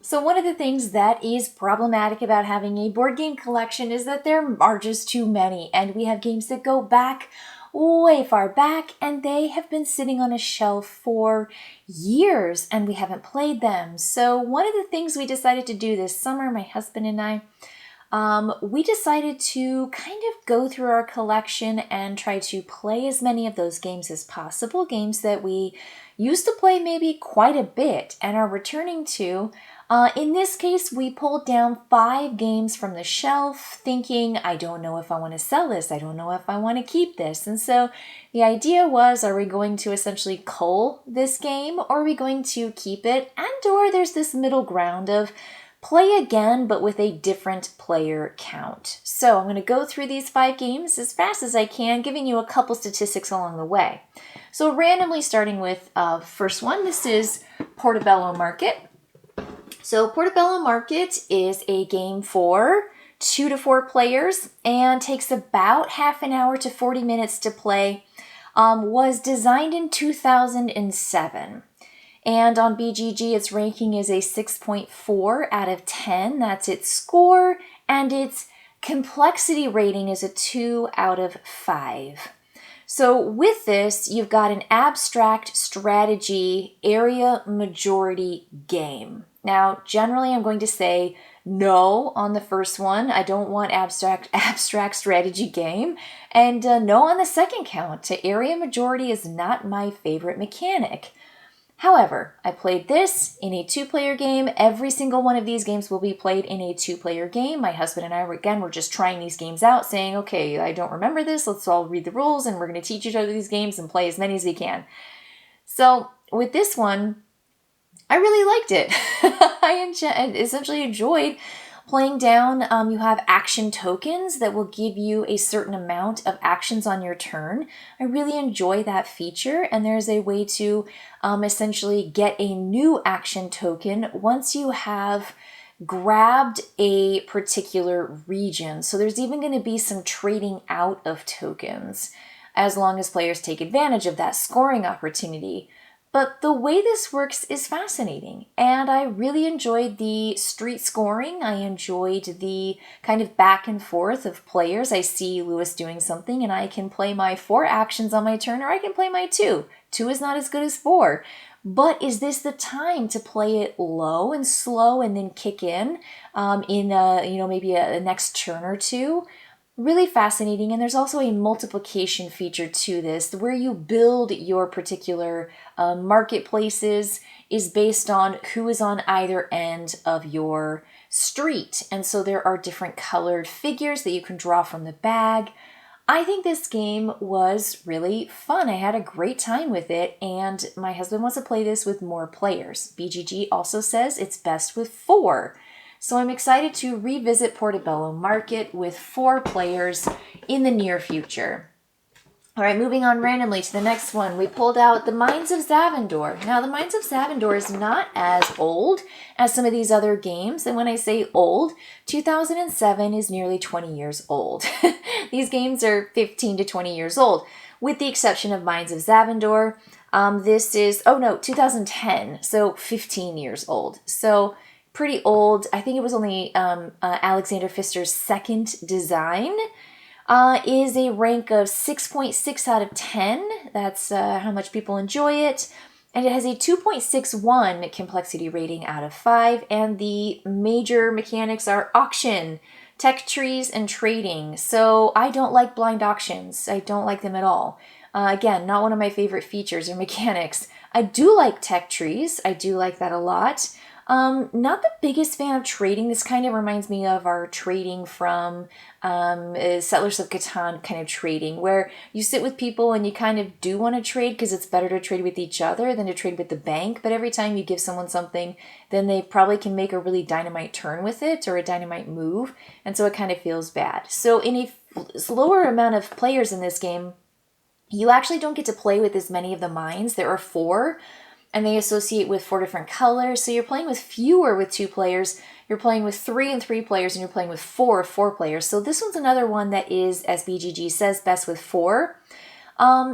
So one of the things that is problematic about having a board game collection is that there are just too many, and we have games that go back way far back, and they have been sitting on a shelf for years and we haven't played them. So one of the things we decided to do this summer, my husband and I, we decided to kind of go through our collection and try to play as many of those games as possible, games that we used to play maybe quite a bit and are returning to. In this case, we pulled down 5 games from the shelf thinking, I don't know if I want to sell this, I don't know if I want to keep this. And so the idea was, are we going to essentially cull this game, or are we going to keep it? And or there's this middle ground of play again, but with a different player count. So I'm going to go through these 5 games as fast as I can, giving you a couple statistics along the way. So randomly starting with first one, this is Portoello Market. So Portoello Market is a game for 2 to 4 players and takes about half an hour to 40 minutes to play. Was designed in 2007. And on BGG, its ranking is a 6.4 out of 10. That's its score. And its complexity rating is a 2 out of 5. So with this, you've got an abstract strategy area majority game. Now, generally, I'm going to say no on the first one. I don't want abstract strategy game. And no on the second count. Area majority is not my favorite mechanic. However, I played this in a 2-player game. Every single one of these games will be played in a 2-player game. My husband and I, were just trying these games out, saying, okay, I don't remember this. Let's all read the rules, and we're going to teach each other these games and play as many as we can. So with this one, I really liked it. I essentially enjoyed playing down. You have action tokens that will give you a certain amount of actions on your turn. I really enjoy that feature, and there's a way to essentially get a new action token once you have grabbed a particular region. So there's even going to be some trading out of tokens as long as players take advantage of that scoring opportunity. But the way this works is fascinating, and I really enjoyed the street scoring. I enjoyed the kind of back and forth of players. I see Lewis doing something, and I can play my 4 actions on my turn, or I can play my 2. 2 is not as good as 4. But is this the time to play it low and slow and then kick in maybe a next turn or two? Really fascinating, and there's also a multiplication feature to this where you build your particular marketplaces is based on who is on either end of your street. And so there are different colored figures that you can draw from the bag. I think this game was really fun. I had a great time with it, and my husband wants to play this with more players. BGG also says it's best with 4. So I'm excited to revisit Portoello Market with 4 players in the near future. All right, moving on randomly to the next one, we pulled out the Minds of Zavendor. Now, the Minds of Zavendor is not as old as some of these other games. And when I say old, 2007 is nearly 20 years old. These games are 15 to 20 years old, with the exception of Minds of Zavendor. This is, 2010, so 15 years old. So pretty old. I think it was only Alexander Pfister's second design. Is a rank of 6.6 out of 10. That's how much people enjoy it. And it has a 2.61 complexity rating out of 5. And the major mechanics are auction, tech trees, and trading. So I don't like blind auctions. I don't like them at all. Again, not one of my favorite features or mechanics. I do like tech trees. I do like that a lot. Not the biggest fan of trading. This kind of reminds me of our trading from Settlers of Catan kind of trading, where you sit with people and you kind of do want to trade because it's better to trade with each other than to trade with the bank. But every time you give someone something, then they probably can make a really dynamite turn with it or a dynamite move. And so it kind of feels bad. So in a lower amount of players in this game, you actually don't get to play with as many of the mines. There are 4. And they associate with 4 different colors. So you're playing with fewer with 2 players, you're playing with 3 and 3 players, and you're playing with 4 players. So this one's another one that is, as BGG says, best with 4.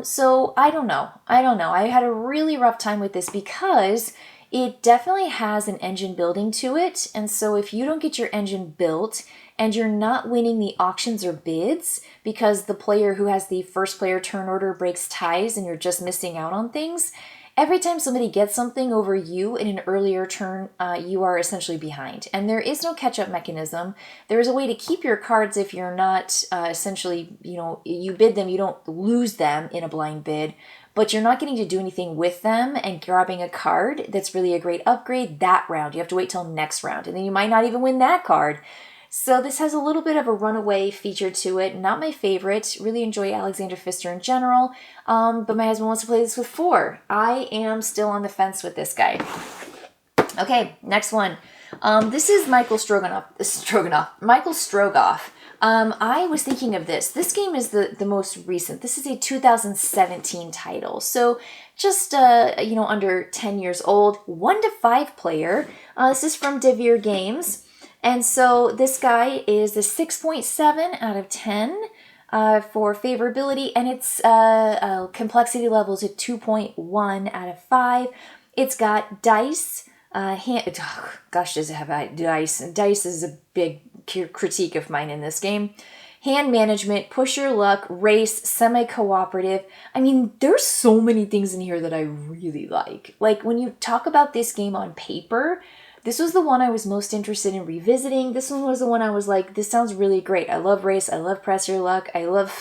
So I don't know. I had a really rough time with this because It definitely has an engine building to it, and so if you don't get your engine built and you're not winning the auctions or bids because the player who has the first player turn order breaks ties and you're just missing out on things, every time somebody gets something over you in an earlier turn, you are essentially behind. And there is no catch-up mechanism. There is a way to keep your cards if you're not essentially, you bid them, you don't lose them in a blind bid, but you're not getting to do anything with them and grabbing a card that's really a great upgrade that round. You have to wait till next round, and then you might not even win that card. So this has a little bit of a runaway feature to it. Not my favorite. Really enjoy Alexander Pfister in general, but my husband wants to play this with 4. I am still on the fence with this guy. Okay, next one. This is Michael Stroganov. Michael Strogoff. I was thinking of this. This game is the most recent. This is a 2017 title. So just, under 10 years old. 1 to 5 player. This is from Devere Games. And so this guy is a 6.7 out of 10 for favorability. And its complexity level is a 2.1 out of 5. It's got dice. Does it have dice? Dice is a big critique of mine in this game. Hand management, push your luck, race, semi-cooperative. I mean, there's so many things in here that I really like. Like when you talk about this game on paper, this was the one I was most interested in revisiting. This one was the one I was like, this sounds really great. I love race. I love press your luck. I love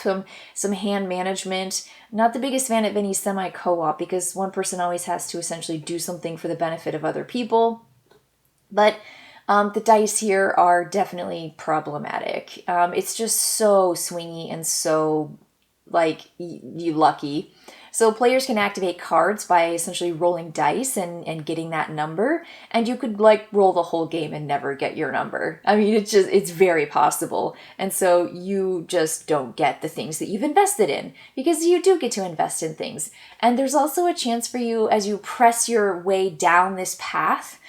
some hand management. Not the biggest fan of any semi-co-op because one person always has to essentially do something for the benefit of other people. But the dice here are definitely problematic. It's just so swingy and so, you lucky. So players can activate cards by essentially rolling dice and getting that number. And you could roll the whole game and never get your number. I mean, it's very possible. And so you just don't get the things that you've invested in because you do get to invest in things. And there's also a chance for you as you press your way down this path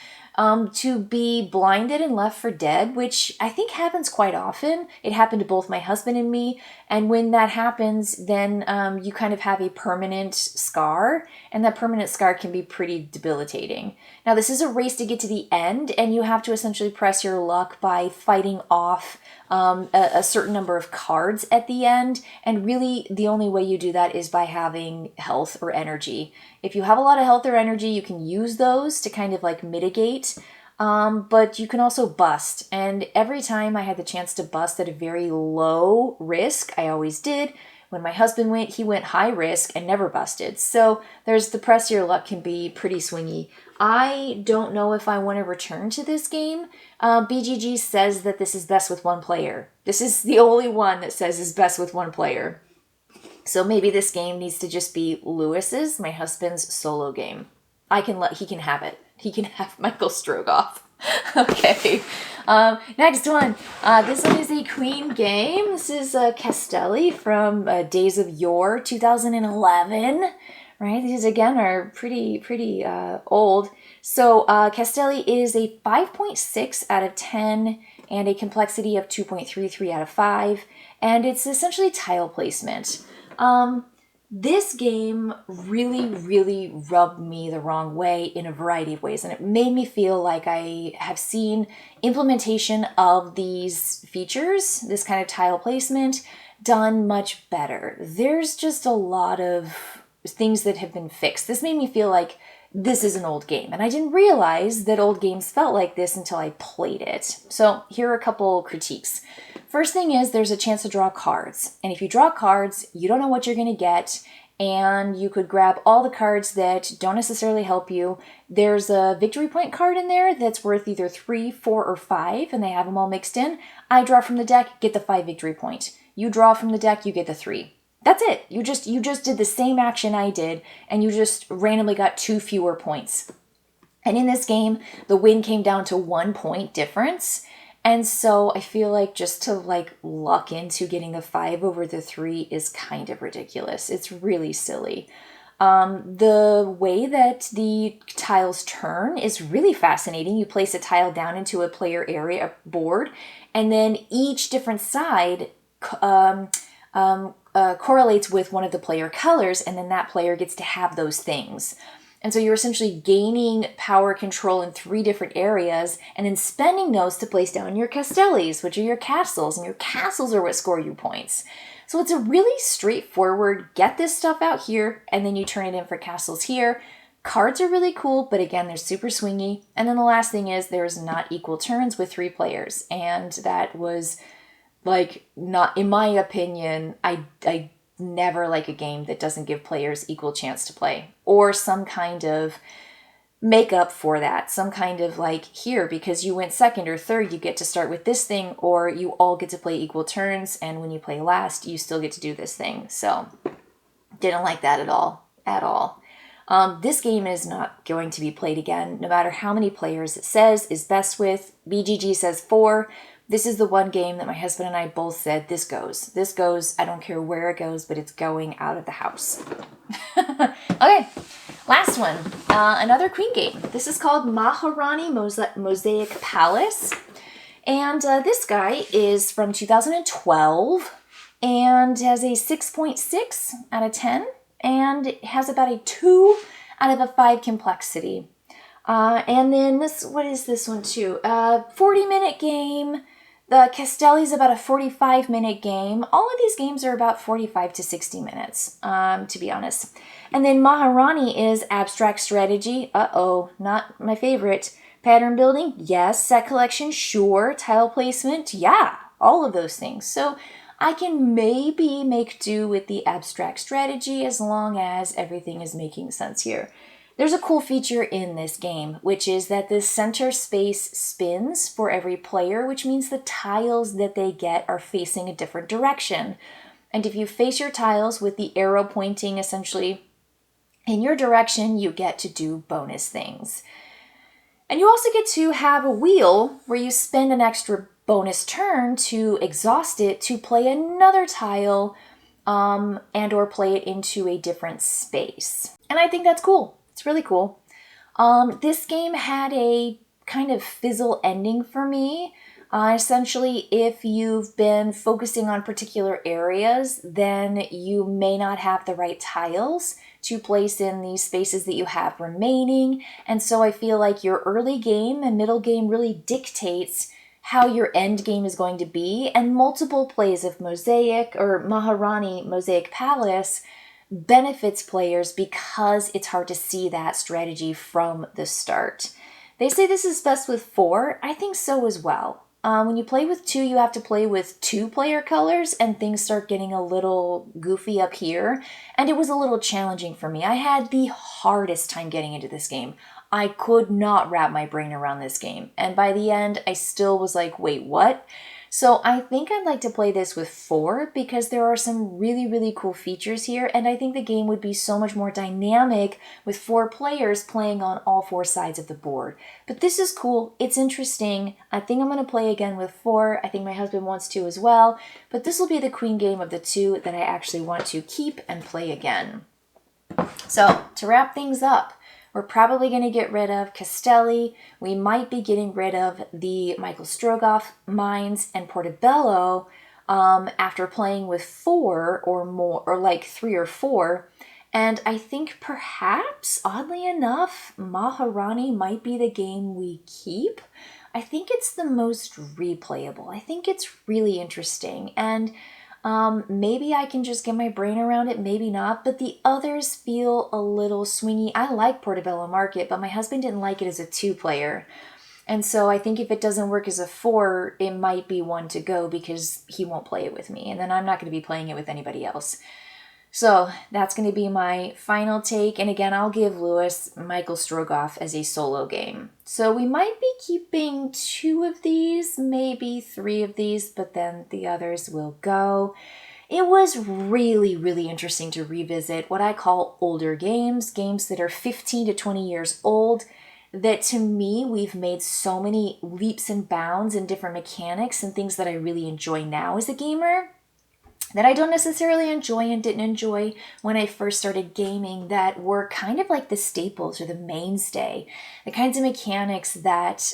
to be blinded and left for dead, which I think happens quite often. It happened to both my husband and me. And when that happens, then you kind of have a permanent scar, and that permanent scar can be pretty debilitating. Now, this is a race to get to the end, and you have to essentially press your luck by fighting off a certain number of cards at the end. And really, the only way you do that is by having health or energy. If you have a lot of health or energy, you can use those to kind of mitigate. But you can also bust. And every time I had the chance to bust at a very low risk, I always did. When my husband went, he went high risk and never busted. So there's the press your luck can be pretty swingy. I don't know if I want to return to this game. BGG says that this is best with 1 player. This is the only one that says is best with 1 player. So maybe this game needs to just be Lewis's, my husband's solo game. He can have it. He can have Michael Strogoff. Okay. Next one. This one is a Queen game. This is Castelli from Days of Yore, 2011. Right? These, again, are pretty old. So Castelli is a 5.6 out of 10 and a complexity of 2.33 out of 5. And it's essentially tile placement. This game really, really rubbed me the wrong way in a variety of ways, and it made me feel like I have seen implementation of these features, this kind of tile placement, done much better. There's just a lot of things that have been fixed. This made me feel like this is an old game, and I didn't realize that old games felt like this until I played it. So here are a couple critiques. First thing is there's a chance to draw cards. And if you draw cards, you don't know what you're going to get. And you could grab all the cards that don't necessarily help you. There's a victory point card in there that's worth either 3, 4, or 5. And they have them all mixed in. I draw from the deck, get the 5 victory point. You draw from the deck, you get the 3. That's it. You just did the same action I did. And you just randomly got 2 fewer points. And in this game, the win came down to 1 point difference. And so I feel like just to luck into getting the 5 over the 3 is kind of ridiculous. It's really silly. The way that the tiles turn is really fascinating. You place a tile down into a player area board, and then each different side correlates with one of the player colors, and then that player gets to have those things. And so you're essentially gaining power control in 3 different areas and then spending those to place down your Castellis, which are your castles, and your castles are what score you points. So it's a really straightforward, get this stuff out here, and then you turn it in for castles here. Cards are really cool, but again, they're super swingy. And then the last thing is there's not equal turns with 3 players. And that was, like, not, in my opinion, I never like a game that doesn't give players equal chance to play. Or some kind of make up for that. Some kind of like, here, because you went second or third, you get to start with this thing, or you all get to play equal turns, and when you play last, you still get to do this thing. So, didn't like that at all. At all. This game is not going to be played again, no matter how many players it says is best with. BGG says 4. This is the one game that my husband and I both said, this goes. This goes, I don't care where it goes, but it's going out of the house. Okay, last one. Another Queen game. This is called Maharani Mosaic Palace. And this guy is from 2012 and has a 6.6 out of 10. And it has about a 2 out of a 5 complexity. And then this, what is this one too? 40-minute game. The Castelli's about a 45-minute game. All of these games are about 45 to 60 minutes, to be honest. And then Maharani is abstract strategy. Uh-oh, not my favorite. Pattern building, yes. Set collection, sure. Tile placement, yeah. All of those things. So I can maybe make do with the abstract strategy as long as everything is making sense here. There's a cool feature in this game, which is that the center space spins for every player, which means the tiles that they get are facing a different direction. And if you face your tiles with the arrow pointing essentially in your direction, you get to do bonus things. And you also get to have a wheel where you spend an extra bonus turn to exhaust it to play another tile and or play it into a different space. And I think that's cool. It's really cool. This game had a kind of fizzle ending for me. Essentially, if you've been focusing on particular areas, then you may not have the right tiles to place in these spaces that you have remaining. And so I feel like your early game and middle game really dictates how your end game is going to be. And multiple plays of Mosaic or Maharani Mosaic Palace benefits players because it's hard to see that strategy from the start. They say this is best with 4. I think so as well. When you play with 2, you have to play with 2 player colors and things start getting a little goofy up here. And it was a little challenging for me. I had the hardest time getting into this game. I could not wrap my brain around this game. And by the end, I still was like, wait, what? So I think I'd like to play this with 4 because there are some really, really cool features here. And I think the game would be so much more dynamic with 4 players playing on all 4 sides of the board. But this is cool. It's interesting. I think I'm going to play again with 4. I think my husband wants to as well. But this will be the queen game of the 2 that I actually want to keep and play again. So to wrap things up, we're probably going to get rid of Castelli. We might be getting rid of the Michael Stroganov, Minds, and Portoello after playing with 4 or more, or like 3 or 4. And I think perhaps, oddly enough, Maharani might be the game we keep. I think it's the most replayable. I think it's really interesting. And maybe I can just get my brain around it, maybe not, but the others feel a little swingy. I like Portoello Market, but my husband didn't like it as a 2-player. And so I think if it doesn't work as a 4, it might be one to go because he won't play it with me. And then I'm not going to be playing it with anybody else. So that's going to be my final take. And again, I'll give Lewis Michael Stroganov as a solo game. So we might be keeping 2 of these, maybe 3 of these, but then the others will go. It was really, really interesting to revisit what I call older games, games that are 15 to 20 years old, that to me, we've made so many leaps and bounds in different mechanics and things that I really enjoy now as a gamer that I don't necessarily enjoy and didn't enjoy when I first started gaming, that were kind of like the staples or the mainstay, the kinds of mechanics that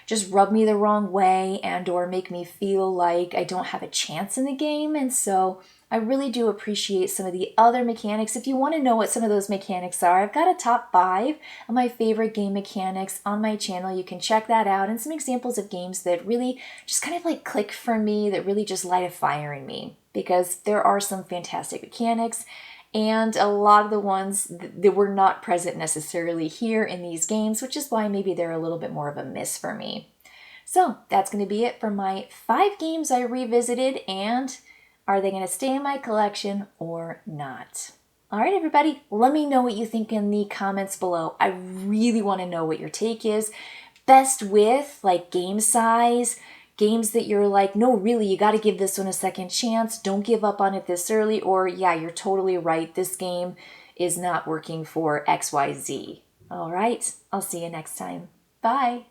just rub me the wrong way and or make me feel like I don't have a chance in the game. And so I really do appreciate some of the other mechanics. If you want to know what some of those mechanics are, I've got a top 5 of my favorite game mechanics on my channel. You can check that out, and some examples of games that really just kind of like click for me, that really just light a fire in me, because there are some fantastic mechanics, and a lot of the ones that were not present necessarily here in these games, which is why maybe they're a little bit more of a miss for me. So that's going to be it for my 5 games I revisited, and are they going to stay in my collection or not? All right, everybody, let me know what you think in the comments below. I really want to know what your take is. Best with like game size, games that you're like, no, really, you got to give this one a second chance. Don't give up on it this early. Or yeah, you're totally right. This game is not working for XYZ. All right, I'll see you next time. Bye.